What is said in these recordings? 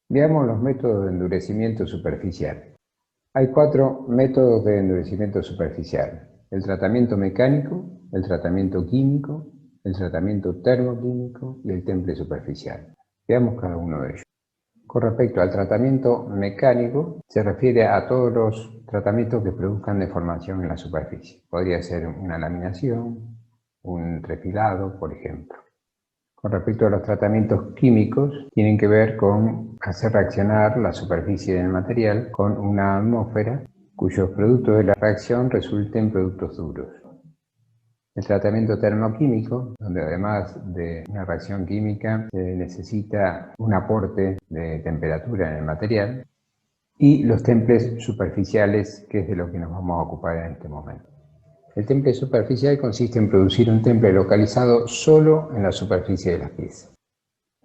Veamos los métodos de endurecimiento superficial. Hay 4 métodos de endurecimiento superficial: el tratamiento mecánico, el tratamiento químico, el tratamiento termoquímico y el temple superficial. Veamos cada uno de ellos. Con respecto al tratamiento mecánico, se refiere a todos los tratamientos que produzcan deformación en la superficie. Podría ser una laminación, un refilado, por ejemplo. Con respecto a los tratamientos químicos, tienen que ver con hacer reaccionar la superficie del material con una atmósfera cuyos productos de la reacción resulten productos duros. El tratamiento termoquímico, donde además de una reacción química se necesita un aporte de temperatura en el material. Y los temples superficiales, que es de lo que nos vamos a ocupar en este momento. El temple superficial consiste en producir un temple localizado solo en la superficie de las piezas.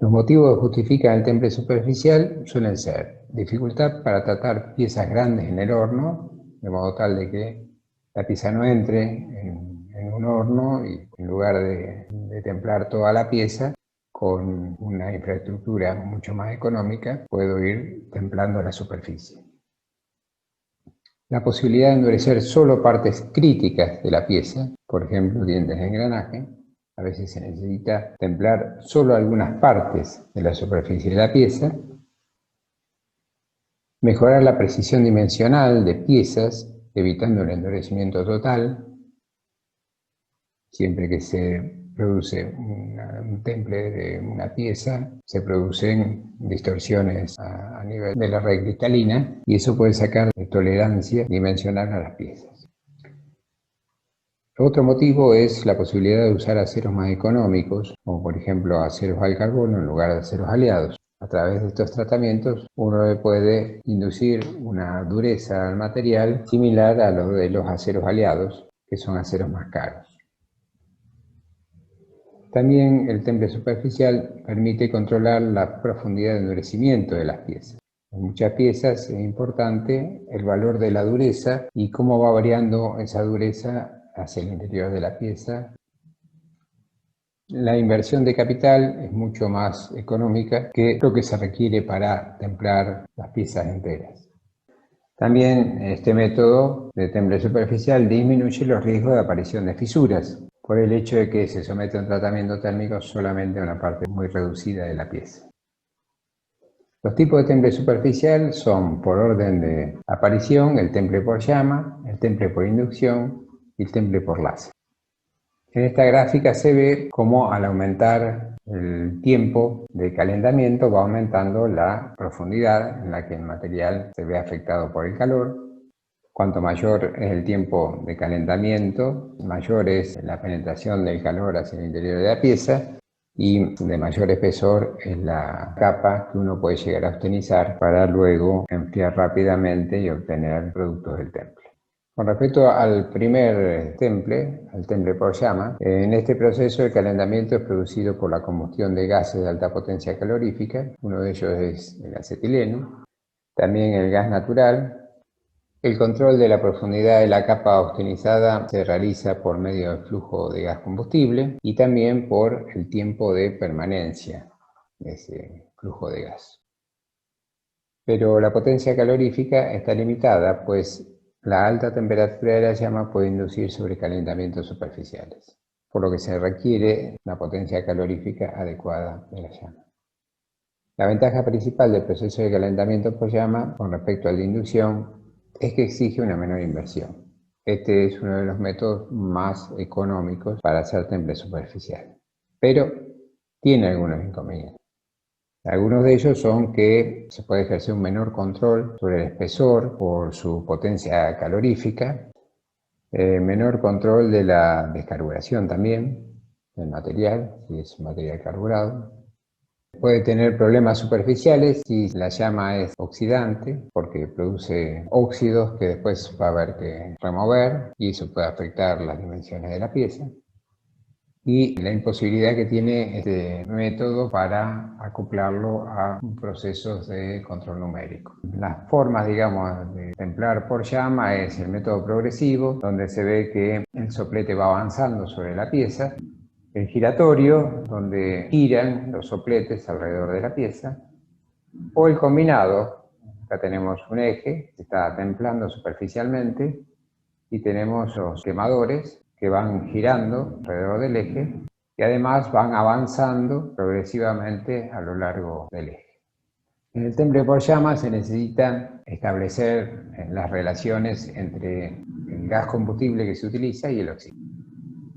Los motivos que justifican el temple superficial suelen ser dificultad para tratar piezas grandes en el horno, de modo tal de que la pieza no entre en un horno y en lugar de templar toda la pieza, con una infraestructura mucho más económica, puedo ir templando la superficie. La posibilidad de endurecer solo partes críticas de la pieza, por ejemplo, dientes de engranaje. A veces se necesita templar solo algunas partes de la superficie de la pieza. Mejorar la precisión dimensional de piezas, evitando el endurecimiento total. Siempre que se produce un temple de una pieza, se producen distorsiones a nivel de la red cristalina y eso puede sacar tolerancia dimensional a las piezas. Otro motivo es la posibilidad de usar aceros más económicos, como por ejemplo aceros al carbono en lugar de aceros aliados. A través de estos tratamientos uno le puede inducir una dureza al material similar a lo de los aceros aliados, que son aceros más caros. También el temple superficial permite controlar la profundidad de endurecimiento de las piezas. En muchas piezas es importante el valor de la dureza y cómo va variando esa dureza hacia el interior de la pieza. La inversión de capital es mucho más económica que lo que se requiere para templar las piezas enteras. También este método de temple superficial disminuye los riesgos de aparición de fisuras, por el hecho de que se somete a un tratamiento térmico solamente a una parte muy reducida de la pieza. Los tipos de temple superficial son, por orden de aparición, el temple por llama, el temple por inducción y el temple por láser. En esta gráfica se ve cómo al aumentar el tiempo de calentamiento va aumentando la profundidad en la que el material se ve afectado por el calor. Cuanto mayor es el tiempo de calentamiento, mayor es la penetración del calor hacia el interior de la pieza y de mayor espesor es la capa que uno puede llegar a obtenizar para luego enfriar rápidamente y obtener productos del temple. Con respecto al primer temple, al temple por llama, en este proceso el calentamiento es producido por la combustión de gases de alta potencia calorífica. Uno de ellos es el acetileno, también el gas natural. El control de la profundidad de la capa obtenizada se realiza por medio del flujo de gas combustible y también por el tiempo de permanencia de ese flujo de gas. Pero la potencia calorífica está limitada, pues la alta temperatura de la llama puede inducir sobrecalentamientos superficiales, por lo que se requiere la potencia calorífica adecuada de la llama. La ventaja principal del proceso de calentamiento por llama con respecto al de inducción es que exige una menor inversión. Este es uno de los métodos más económicos para hacer temple superficial, pero tiene algunos inconvenientes. Algunos de ellos son que se puede ejercer un menor control sobre el espesor por su potencia calorífica, menor control de la descarburación también del material, si es un material carburado. Puede tener problemas superficiales si la llama es oxidante, porque produce óxidos que después va a haber que remover y eso puede afectar las dimensiones de la pieza. Y la imposibilidad que tiene este método para acoplarlo a procesos de control numérico. Las formas, digamos, de templar por llama es el método progresivo, donde se ve que el soplete va avanzando sobre la pieza. El giratorio, donde giran los sopletes alrededor de la pieza. o el combinado. Acá tenemos un eje que está templando superficialmente y tenemos los quemadores que van girando alrededor del eje y además van avanzando progresivamente a lo largo del eje. En el temple por llama se necesita establecer las relaciones entre el gas combustible que se utiliza y el oxígeno.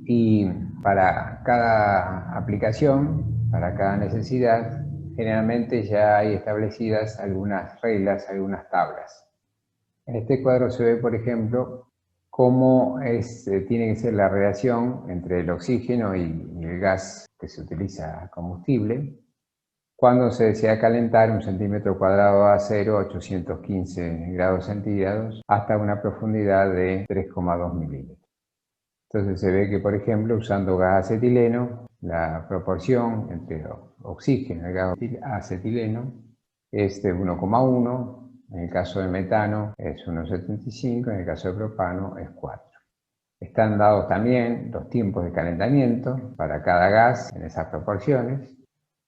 Y para cada aplicación, para cada necesidad, generalmente ya hay establecidas algunas reglas, algunas tablas. En este cuadro se ve, por ejemplo, cómo tiene que ser la relación entre el oxígeno y el gas que se utiliza combustible cuando se desea calentar 1 centímetro cuadrado de acero a 815 grados centígrados hasta una profundidad de 3,2 milímetros. Entonces se ve que, por ejemplo, usando gas acetileno, la proporción entre oxígeno y gas acetileno es de 1,1, en el caso de metano es 1,75, en el caso de propano es 4. Están dados también los tiempos de calentamiento para cada gas en esas proporciones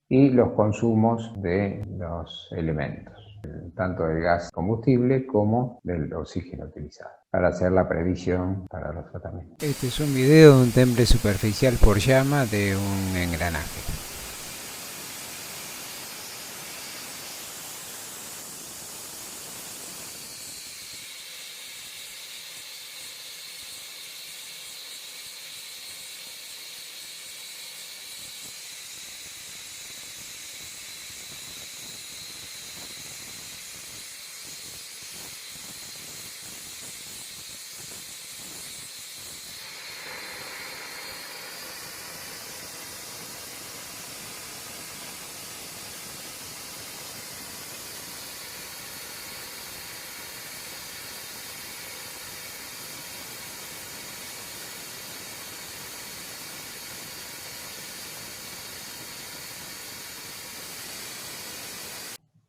y los consumos de los elementos, tanto del gas combustible como del oxígeno utilizado, para hacer la previsión para los tratamientos. Este es un video de un temple superficial por llama de un engranaje.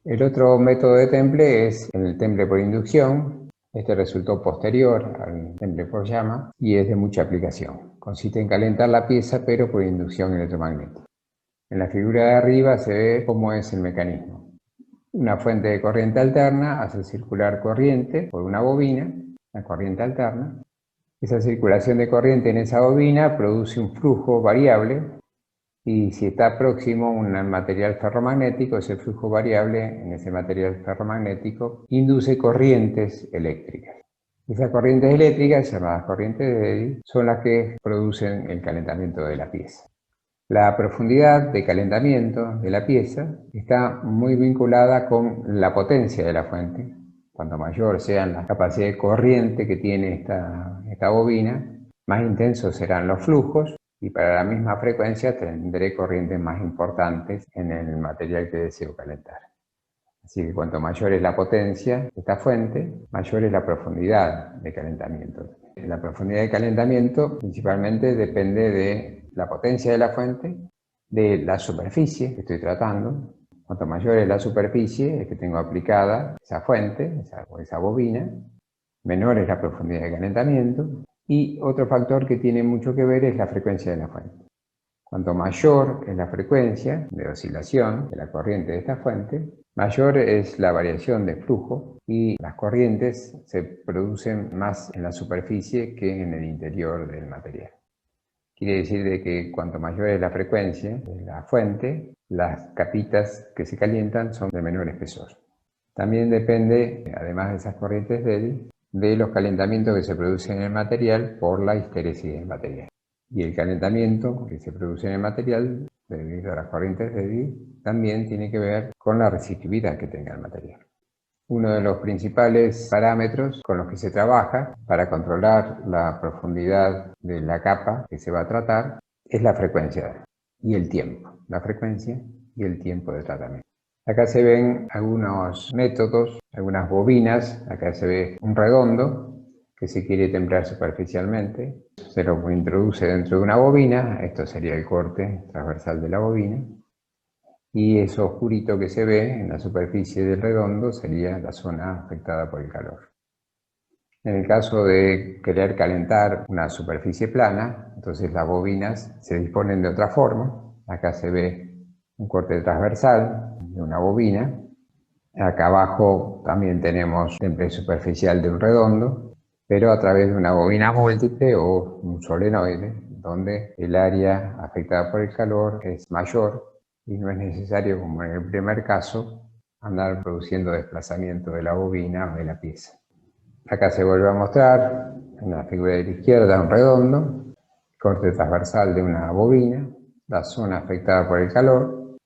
El otro método de temple es el temple por inducción. Este resultó posterior al temple por llama y es de mucha aplicación. Consiste en calentar la pieza pero por inducción electromagnética. En la figura de arriba se ve cómo es el mecanismo. Una fuente de corriente alterna hace circular corriente por una bobina, la corriente alterna. Esa circulación de corriente en esa bobina produce un flujo variable y si está próximo un material ferromagnético, ese flujo variable en ese material ferromagnético induce corrientes eléctricas. Esas corrientes eléctricas, llamadas corrientes de Eddy, son las que producen el calentamiento de la pieza. La profundidad de calentamiento de la pieza está muy vinculada con la potencia de la fuente. Cuanto mayor sea la capacidad de corriente que tiene esta bobina, más intensos serán los flujos y para la misma frecuencia tendré corrientes más importantes en el material que deseo calentar. Así que cuanto mayor es la potencia de esta fuente, mayor es la profundidad de calentamiento. La profundidad de calentamiento principalmente depende de la potencia de la fuente, de la superficie que estoy tratando. Cuanto mayor es la superficie que tengo aplicada esa fuente, esa bobina, menor es la profundidad de calentamiento. Y otro factor que tiene mucho que ver es la frecuencia de la fuente. Cuanto mayor es la frecuencia de oscilación de la corriente de esta fuente, mayor es la variación de flujo y las corrientes se producen más en la superficie que en el interior del material. Quiere decir de que cuanto mayor es la frecuencia de la fuente, las capitas que se calientan son de menor espesor. También depende, además de esas corrientes de Eddy, de los calentamientos que se producen en el material por la histeresis del material. Y el calentamiento que se produce en el material, debido a las corrientes de Eddy, también tiene que ver con la resistividad que tenga el material. Uno de los principales parámetros con los que se trabaja para controlar la profundidad de la capa que se va a tratar es la frecuencia y el tiempo. La frecuencia y el tiempo de tratamiento. Acá se ven algunos métodos, algunas bobinas. Acá se ve un redondo que se quiere templar superficialmente. Se lo introduce dentro de una bobina. Esto sería el corte transversal de la bobina. Y eso oscurito que se ve en la superficie del redondo sería la zona afectada por el calor. En el caso de querer calentar una superficie plana, entonces las bobinas se disponen de otra forma. Acá se ve un corte transversal de una bobina Acá abajo también tenemos temple superficial de un redondo, pero a través de una bobina múltiple o un solenoide, donde el área afectada por el calor es mayor y no es necesario, como en el primer caso, andar produciendo desplazamiento de la bobina o de la pieza. Acá se vuelve a mostrar en la figura de la izquierda un redondo, corte transversal de una bobina, la zona afectada por el calor,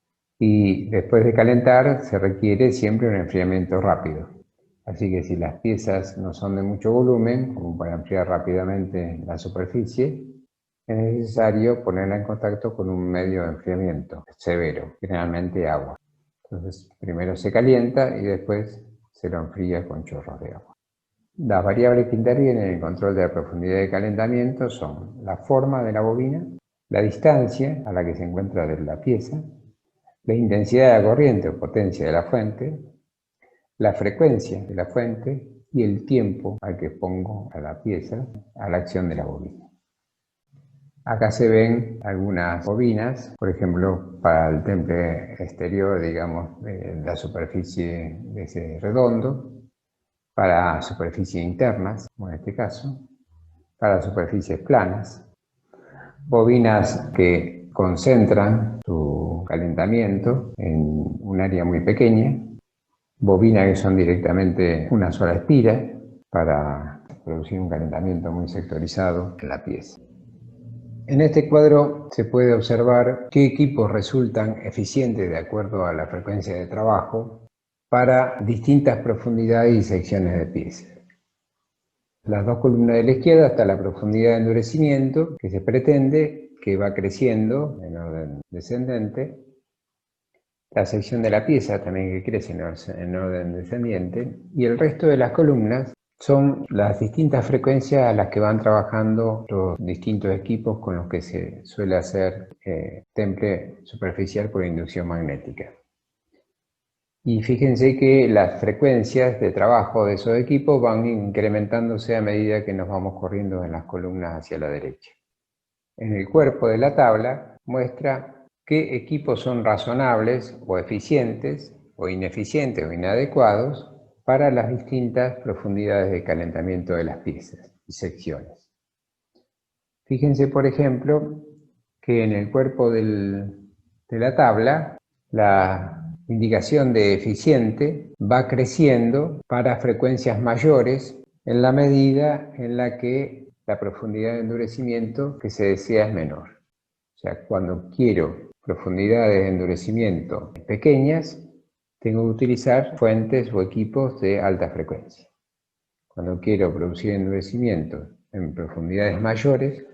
y después de calentar se requiere siempre un enfriamiento rápido. Así que si las piezas no son de mucho volumen, como para enfriar rápidamente la superficie, es necesario ponerla en contacto con un medio de enfriamiento severo, generalmente agua. Entonces primero se calienta y después se lo enfría con chorros de agua. Las variables que intervienen en el control de la profundidad de calentamiento son la forma de la bobina, la distancia a la que se encuentra de la pieza, la intensidad de la corriente o potencia de la fuente, la frecuencia de la fuente y el tiempo al que pongo a la pieza a la acción de la bobina. Acá se ven algunas bobinas, por ejemplo, para el temple exterior, digamos, de la superficie de ese redondo, para superficies internas, como en este caso, para superficies planas, bobinas que concentran su calentamiento en un área muy pequeña, bobinas que son directamente una sola espira para producir un calentamiento muy sectorizado en la pieza. En este cuadro se puede observar qué equipos resultan eficientes de acuerdo a la frecuencia de trabajo para distintas profundidades y secciones de pieza. Las dos columnas de la izquierda está la profundidad de endurecimiento que se pretende que va creciendo en orden descendente. La sección de la pieza también que crece en orden descendiente. Y el resto de las columnas son las distintas frecuencias a las que van trabajando los distintos equipos con los que se suele hacer temple superficial por inducción magnética. Y fíjense que las frecuencias de trabajo de esos equipos van incrementándose a medida que nos vamos corriendo en las columnas hacia la derecha. En el cuerpo de la tabla muestra qué equipos son razonables o eficientes o ineficientes o inadecuados para las distintas profundidades de calentamiento de las piezas y secciones. Fíjense, por ejemplo, que en el cuerpo de la tabla la indicación de eficiente va creciendo para frecuencias mayores en la medida en la que la profundidad de endurecimiento que se desea es menor. O sea, cuando quiero profundidades de endurecimiento pequeñas, tengo que utilizar fuentes o equipos de alta frecuencia. Cuando quiero producir endurecimiento en profundidades mayores,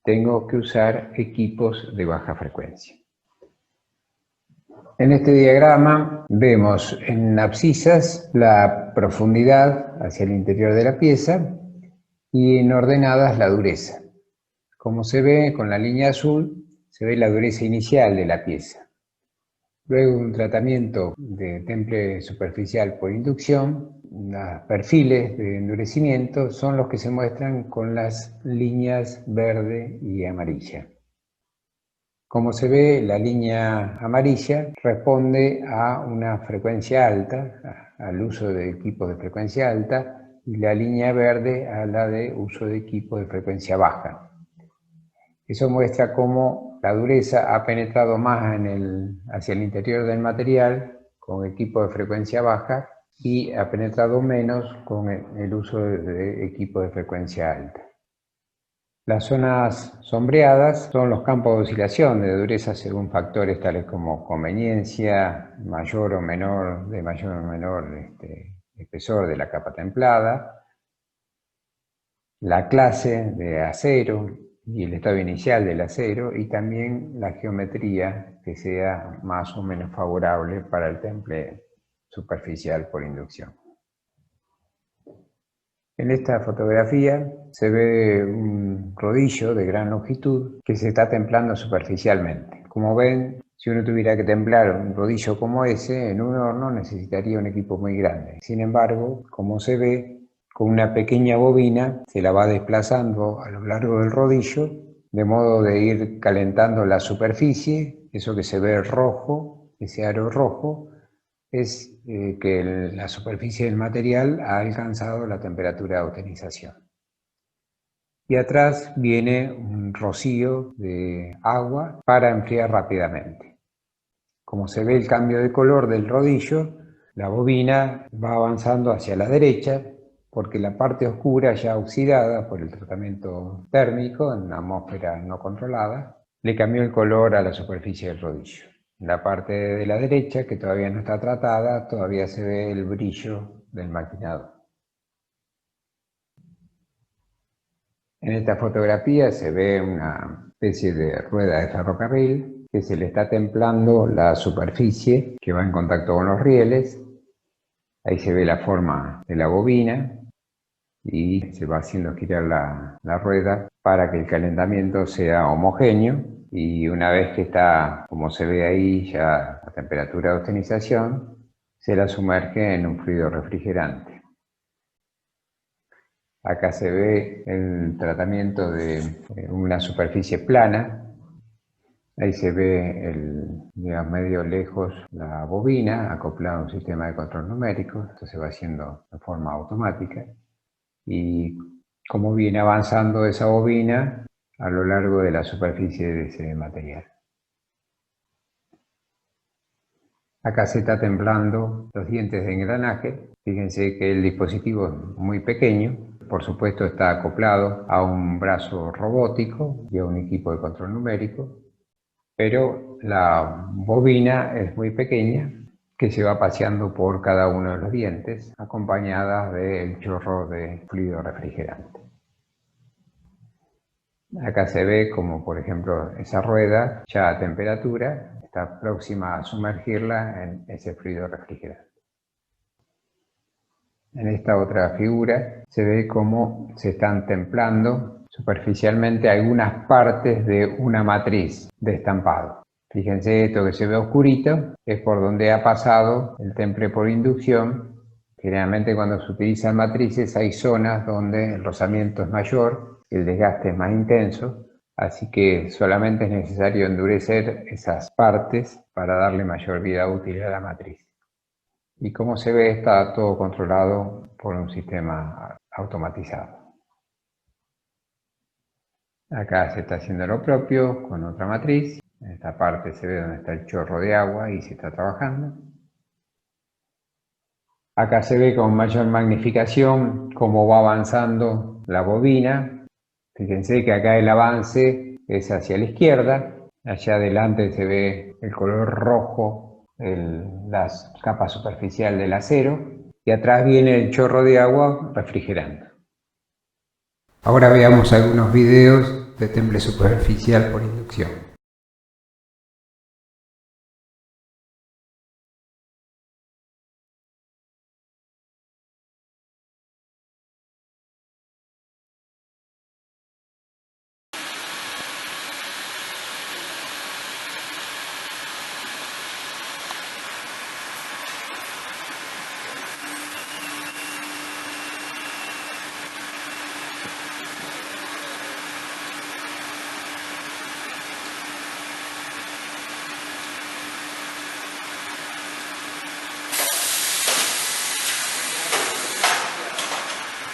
tengo que usar equipos de baja frecuencia. En este diagrama vemos en abscisas la profundidad hacia el interior de la pieza y en ordenadas la dureza. Como se ve con la línea azul, se ve la dureza inicial de la pieza. Luego un tratamiento de temple superficial por inducción, los perfiles de endurecimiento son los que se muestran con las líneas verde y amarilla. Como se ve, la línea amarilla responde a una frecuencia alta, al uso de equipos de frecuencia alta, y la línea verde a la de uso de equipos de frecuencia baja. Eso muestra cómo la dureza ha penetrado más hacia el interior del material con equipos de frecuencia baja y ha penetrado menos con el uso de equipos de frecuencia alta. Las zonas sombreadas son los campos de oscilación de dureza según factores tales como conveniencia, mayor o menor espesor de la capa templada, la clase de acero y el estado inicial del acero, y también la geometría que sea más o menos favorable para el temple superficial por inducción. En esta fotografía se ve un rodillo de gran longitud que se está templando superficialmente. Como ven, si uno tuviera que templar un rodillo como ese en un horno necesitaría un equipo muy grande. Sin embargo, como se ve, con una pequeña bobina se la va desplazando a lo largo del rodillo, de modo de ir calentando la superficie, eso que se ve rojo, ese aro rojo, es que la superficie del material ha alcanzado la temperatura de autorización. Y atrás viene un rocío de agua para enfriar rápidamente. Como se ve el cambio de color del rodillo, la bobina va avanzando hacia la derecha porque la parte oscura, ya oxidada por el tratamiento térmico en una atmósfera no controlada, le cambió el color a la superficie del rodillo. En la parte de la derecha, que todavía no está tratada, todavía se ve el brillo del maquinado. En esta fotografía se ve una especie de rueda de ferrocarril que se le está templando la superficie que va en contacto con los rieles. Ahí se ve la forma de la bobina y se va haciendo girar la rueda para que el calentamiento sea homogéneo, y una vez que está, como se ve ahí, ya a temperatura de ostenización, se la sumerge en un fluido refrigerante. Acá se ve el tratamiento de una superficie plana. Ahí se ve, digamos, medio lejos la bobina acoplada a un sistema de control numérico. Esto se va haciendo de forma automática. Y cómo viene avanzando esa bobina a lo largo de la superficie de ese material. Acá se está templando los dientes de engranaje. Fíjense que el dispositivo es muy pequeño. Por supuesto está acoplado a un brazo robótico y a un equipo de control numérico, pero la bobina es muy pequeña, que se va paseando por cada uno de los dientes, acompañada del chorro de fluido refrigerante. Acá se ve como, por ejemplo, esa rueda ya a temperatura está próxima a sumergirla en ese fluido refrigerante. En esta otra figura se ve cómo se están templando superficialmente algunas partes de una matriz de estampado. Fíjense, esto que se ve oscurito es por donde ha pasado el temple por inducción. Generalmente cuando se utilizan matrices hay zonas donde el rozamiento es mayor, el desgaste es más intenso, así que solamente es necesario endurecer esas partes para darle mayor vida útil a la matriz. Y como se ve, está todo controlado por un sistema automatizado. Acá se está haciendo lo propio con otra matriz. En esta parte se ve donde está el chorro de agua y se está trabajando. Acá se ve con mayor magnificación cómo va avanzando la bobina. Fíjense que acá el avance es hacia la izquierda. Allá adelante se ve el color rojo, la capa superficial del acero, y atrás viene el chorro de agua refrigerando. Ahora veamos algunos videos de temple superficial por inducción.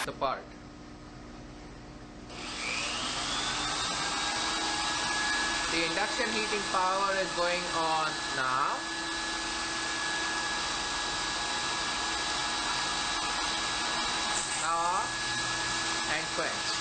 The part. The induction heating power is going on now. Now off and quench.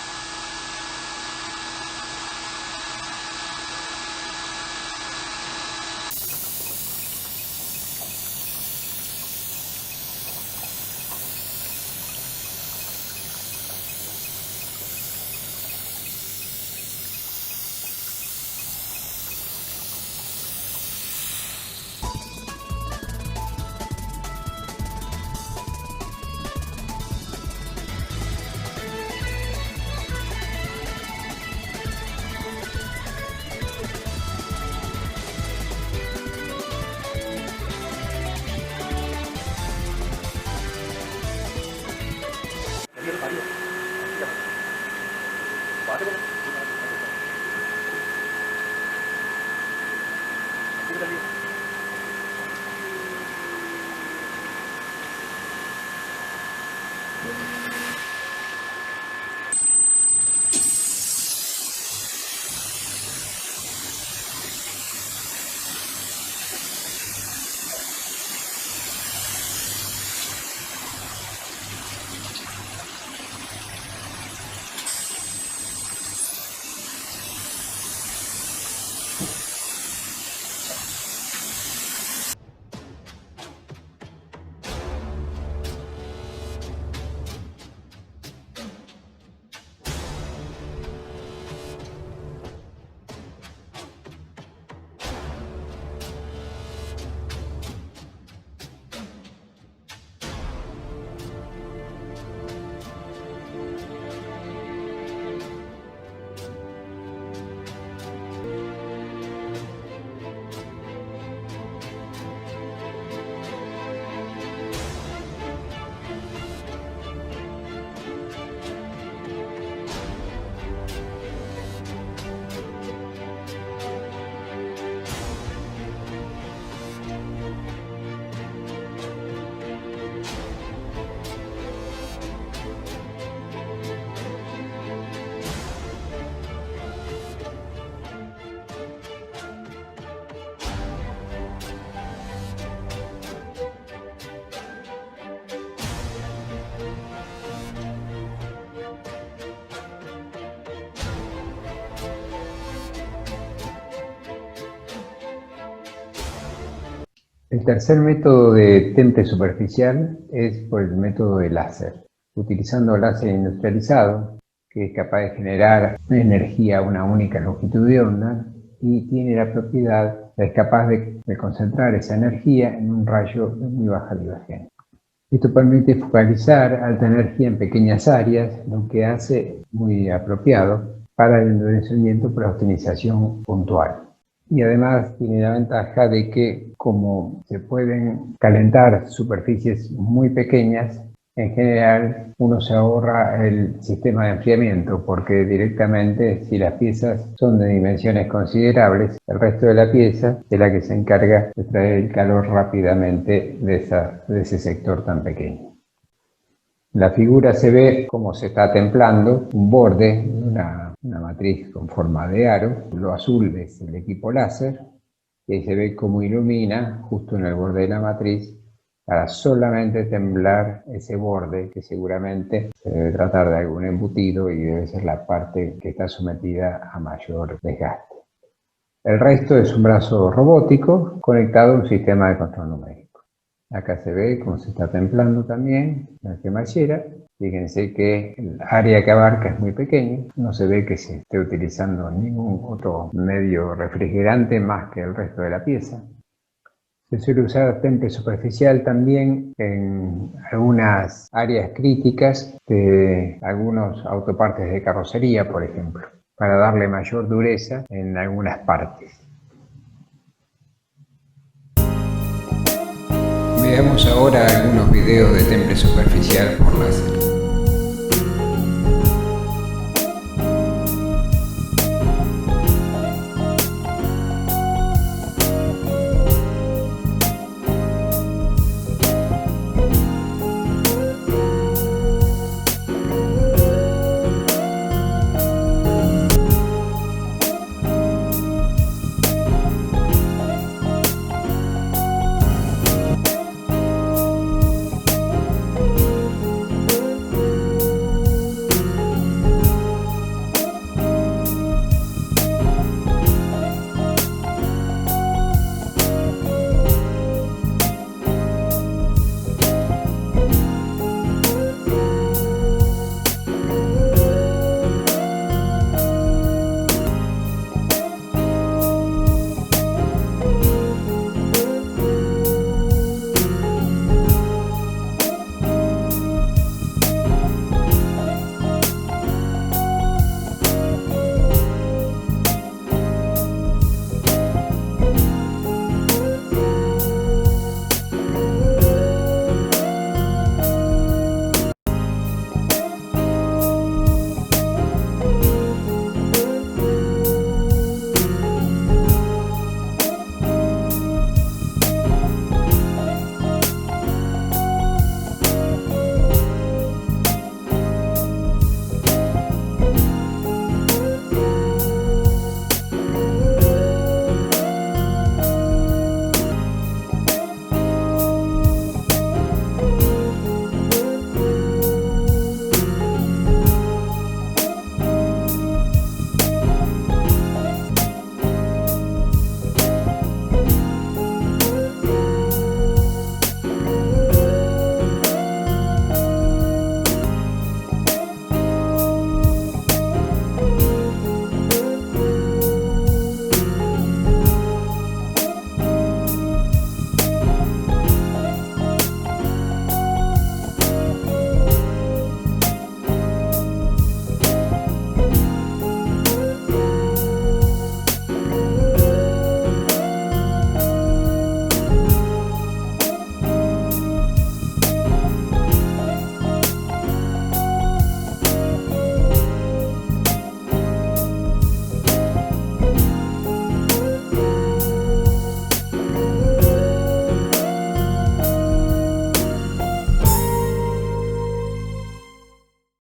El tercer método de temple superficial es por el método de láser, utilizando láser industrializado, que es capaz de generar energía a una única longitud de onda y tiene la propiedad, es capaz de concentrar esa energía en un rayo de muy baja divergencia. Esto permite focalizar alta energía en pequeñas áreas, lo que hace muy apropiado para el endurecimiento por optimización puntual. Y además tiene la ventaja de que, como se pueden calentar superficies muy pequeñas, en general uno se ahorra el sistema de enfriamiento, porque directamente, si las piezas son de dimensiones considerables, el resto de la pieza es la que se encarga de traer el calor rápidamente de ese sector tan pequeño. En la figura se ve cómo se está templando un borde de una matriz con forma de aro. Lo azul es el equipo láser y ahí se ve cómo ilumina justo en el borde de la matriz para solamente templar ese borde, que seguramente se debe tratar de algún embutido y debe ser la parte que está sometida a mayor desgaste. El resto es un brazo robótico conectado a un sistema de control numérico. Acá se ve cómo se está templando también la cremallera. Fíjense que el área que abarca es muy pequeña, no se ve que se esté utilizando ningún otro medio refrigerante más que el resto de la pieza. Se suele usar temple superficial también en algunas áreas críticas de algunos autopartes de carrocería, por ejemplo, para darle mayor dureza en algunas partes. Veamos ahora algunos videos de temple superficial por láser.